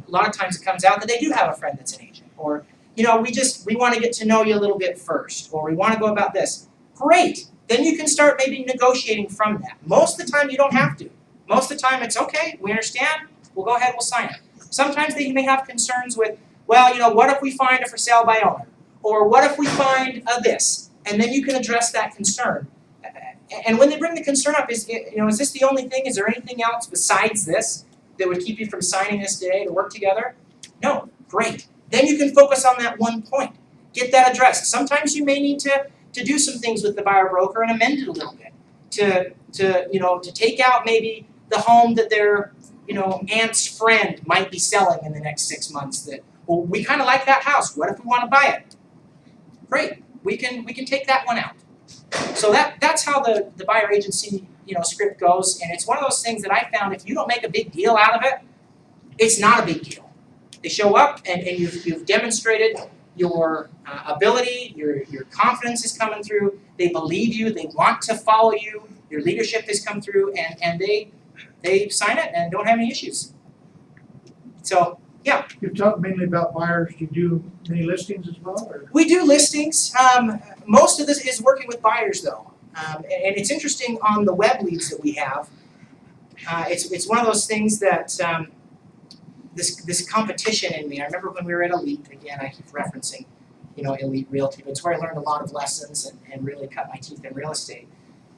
lot of times it comes out that they do have a friend that's an agent, or we want to get to know you a little bit first, or we want to go about this. Great. Then you can start maybe negotiating from that. Most of the time you don't have to. Most of the time it's okay, we understand, we'll go ahead, we'll sign it. Sometimes they may have concerns with, well, what if we find a for sale by owner? Or what if we find this? And then you can address that concern. And when they bring the concern up, is this the only thing? Is there anything else besides this that would keep you from signing this today to work together? No, great. Then you can focus on that one point. Get that addressed. Sometimes you may need to do some things with the buyer broker and amend it a little bit. To take out maybe the home that their aunt's friend might be selling in the next 6 months. That, well, we kind of like that house. What if we want to buy it? great, we can take that one out. So that's how the buyer agency, script goes, and it's one of those things that I found if you don't make a big deal out of it, it's not a big deal. They show up and you've demonstrated your ability, your confidence is coming through, they believe you, they want to follow you, your leadership has come through, and they sign it and don't have any issues. So, yeah. You've talked mainly about buyers. Do you do many listings as well, or? We do listings. Most of this is working with buyers though. And it's interesting on the web leads that we have. It's one of those things that this competition in me. I remember when we were at Elite, again I keep referencing, Elite Realty, but it's where I learned a lot of lessons and really cut my teeth in real estate.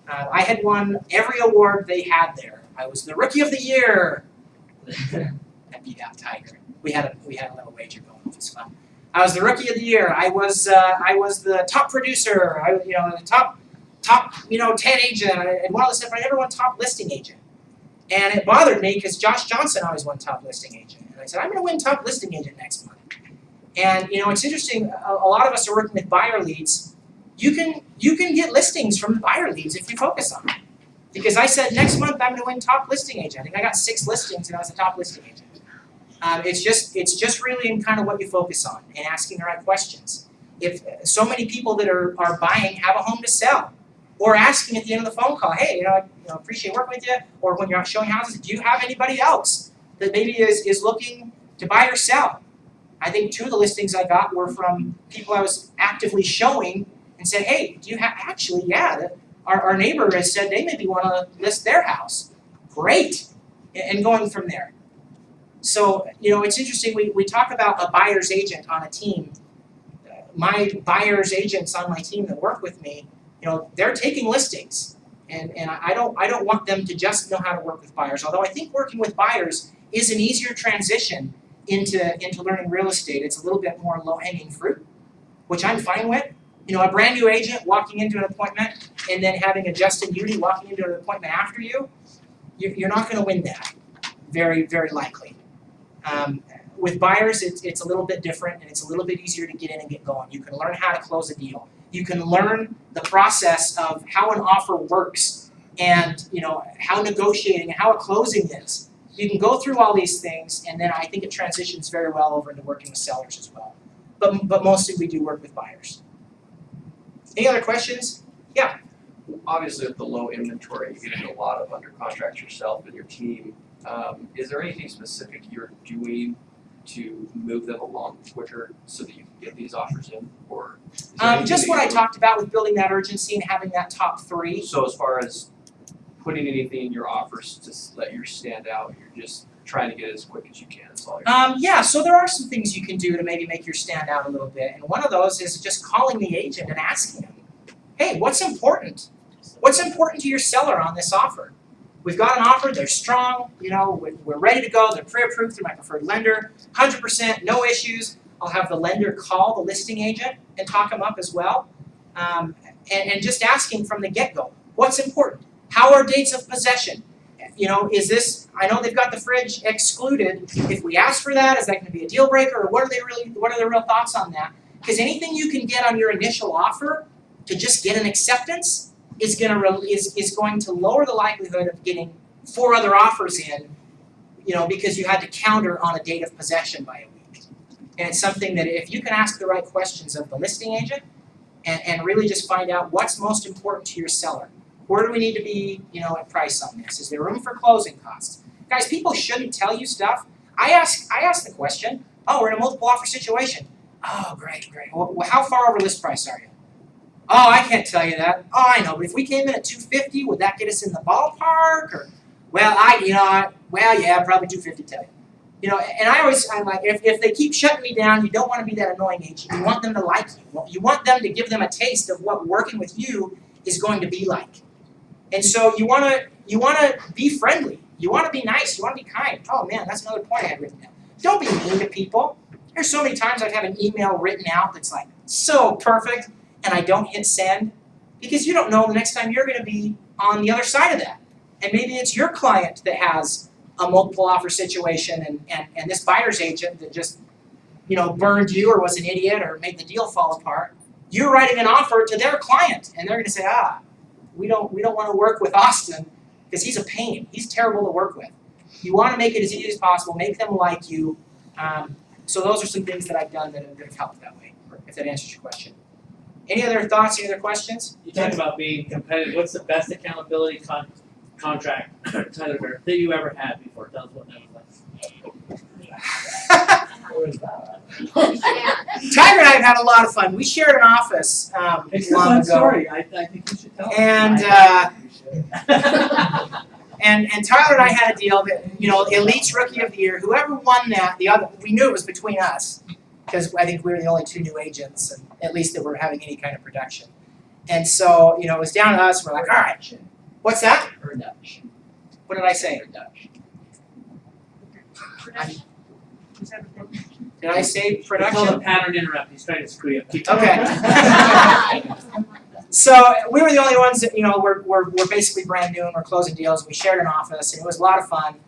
I had won every award they had there. I was the Rookie of the Year. I beat out Tiger. We had a little wager going, which was fun. I was the Rookie of the Year. I was the top producer. The top 10 agent. And one of the stuff I never won top listing agent. And it bothered me because Josh Johnson always won top listing agent. And I said, I'm going to win top listing agent next month. And it's interesting. A lot of us are working with buyer leads. You can get listings from the buyer leads if you focus on it. Because I said next month I'm going to win top listing agent. I think I got 6 listings and I was the top listing agent. It's just really in kind of what you focus on and asking the right questions. If so many people that are buying have a home to sell, or asking at the end of the phone call, hey, appreciate working with you, or when you're out showing houses, do you have anybody else that maybe is looking to buy or sell? I think 2 of the listings I got were from people I was actively showing and said, hey, do you have, actually, yeah, our neighbor has said they maybe want to list their house. Great, and going from there. So, it's interesting, we talk about a buyer's agent on a team. My buyer's agents on my team that work with me, they're taking listings. And I don't want them to just know how to work with buyers, although I think working with buyers is an easier transition into learning real estate. It's a little bit more low-hanging fruit, which I'm fine with. A brand new agent walking into an appointment and then having a Justin Udy walking into an appointment after you're not going to win that, very, very likely. With buyers, it's a little bit different and it's a little bit easier to get in and get going. You can learn how to close a deal. You can learn the process of how an offer works and how negotiating and how a closing is. You can go through all these things, and then I think it transitions very well over into working with sellers as well. But mostly we do work with buyers. Any other questions? Yeah. Obviously, with the low inventory, you get a lot of under contracts yourself and your team. Is there anything specific you're doing to move them along quicker so that you can get these offers in, or is there anything just that what you're I talked about with building that urgency and having that top 3. So as far as putting anything in your offers to let yours stand out, you're just trying to get it as quick as you can. That's all you're Yeah, so there are some things you can do to maybe make yours stand out a little bit, and one of those is just calling the agent and asking them, hey, what's important? What's important to your seller on this offer? We've got an offer, they're strong, we're ready to go, they're pre-approved through my preferred lender, 100%, no issues. I'll have the lender call the listing agent and talk them up as well. And just asking from the get-go, what's important? How are dates of possession? Is this, I know they've got the fridge excluded. If we ask for that, is that going to be a deal breaker, or what are their real thoughts on that? Because anything you can get on your initial offer to just get an acceptance is going to lower the likelihood of getting 4 other offers in, because you had to counter on a date of possession by a week. And it's something that if you can ask the right questions of the listing agent and really just find out what's most important to your seller. Where do we need to be, at price on this? Is there room for closing costs? Guys, people shouldn't tell you stuff. I ask the question, oh, we're in a multiple offer situation. Oh, great. Well, how far over list price are you? Oh, I can't tell you that. Oh, I know, but if we came in at 250, would that get us in the ballpark? Or, yeah, probably 250 tell you. And I'm like, if they keep shutting me down, you don't want to be that annoying agent. You want them to like you. You want them to give them a taste of what working with you is going to be like. And so you want to be friendly. You want to be nice. You want to be kind. Oh man, that's another point I had written down. Don't be mean to people. There's so many times I've had an email written out that's like so perfect, and I don't hit send because you don't know the next time you're going to be on the other side of that. And maybe it's your client that has a multiple offer situation, and this buyer's agent that just burned you or was an idiot or made the deal fall apart. you're writing an offer to their client, and they're gonna say, we don't wanna work with Austin, because he's a pain, he's terrible to work with. You wanna make it as easy as possible, make them like you, so those are some things that I've done that have helped that way, if that answers your question. Any other thoughts, any other questions? You talk about being competitive, what's the best accountability contract, Tyler, that you ever had before? Tell us what that was Tiger and I have had a lot of fun. We shared an office long ago. story, I think you should tell us. And and Tyler and I had a deal that, Elite's Rookie of the Year, whoever won that, we knew it was between us, because I think we were the only 2 new agents, and at least that were having any kind of production. And so, it was down to us. We're like, all right, what's that? Production. What did I say? Production. Did I say It's called production? a pattern interrupt, he's trying to screw you up. Keep Okay. So we were the only ones that, we're basically brand new and we're closing deals. We shared an office and it was a lot of fun.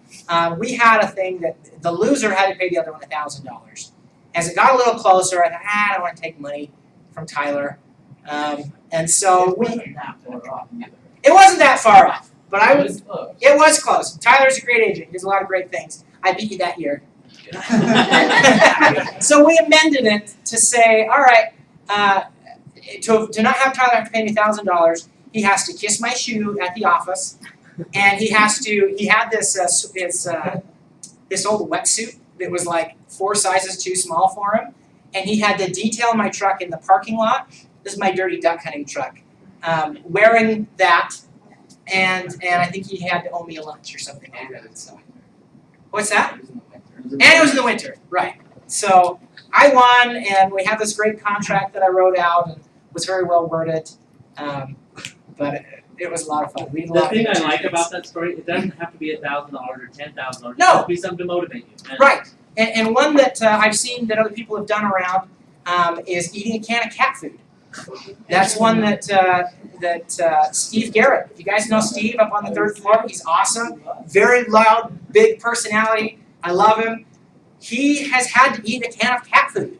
We had a thing that the loser had to pay the other one $1,000. As it got a little closer, I thought, I don't want to take money from Tyler. And so it wasn't that far off, but it was close. Tyler's a great agent. He does a lot of great things. I beat you that year. So we amended it to say, all right, to not have Tyler have to pay me $1,000, he has to kiss my shoe at the office, and he had this this old wetsuit that was like 4 sizes too small for him, and he had to detail my truck in the parking lot. This is my dirty duck hunting truck. Wearing that, and I think he had to owe me a lunch or something like that. So. What's that? And it was in the winter, right. So I won, and we have this great contract that I wrote out, and was very well worded. But it was a lot of fun. We had a The lot thing of I like agents. about that story, it doesn't have to be $1,000 or $10,000. No. It has to be something to motivate you. And Right. And one that I've seen that other people have done around is eating a can of cat food. That's one that Steve Garrett. If you guys know Steve up on the 3rd floor, he's awesome. Very loud, big personality. I love him. He has had to eat a can of cat food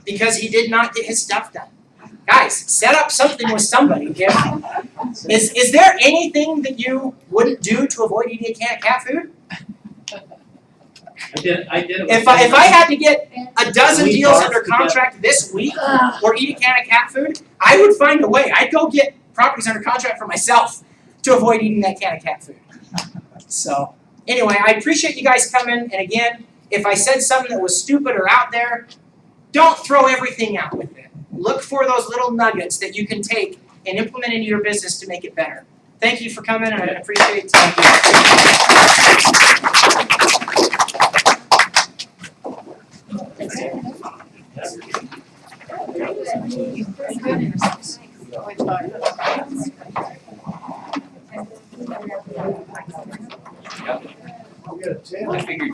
because he did not get his stuff done. Guys, set up something with somebody. Is there anything that you wouldn't do to avoid eating a can of cat food? I did it. If I had to get a dozen We deals barfed under together. contract this week or eat a can of cat food, I would find a way. I'd go get properties under contract for myself to avoid eating that can of cat food. So anyway, I appreciate you guys coming. And again, if I said something that was stupid or out there, don't throw everything out with it. Look for those little nuggets that you can take and implement into your business to make it better. Thank you for coming, and I appreciate it. We got a 10. I figured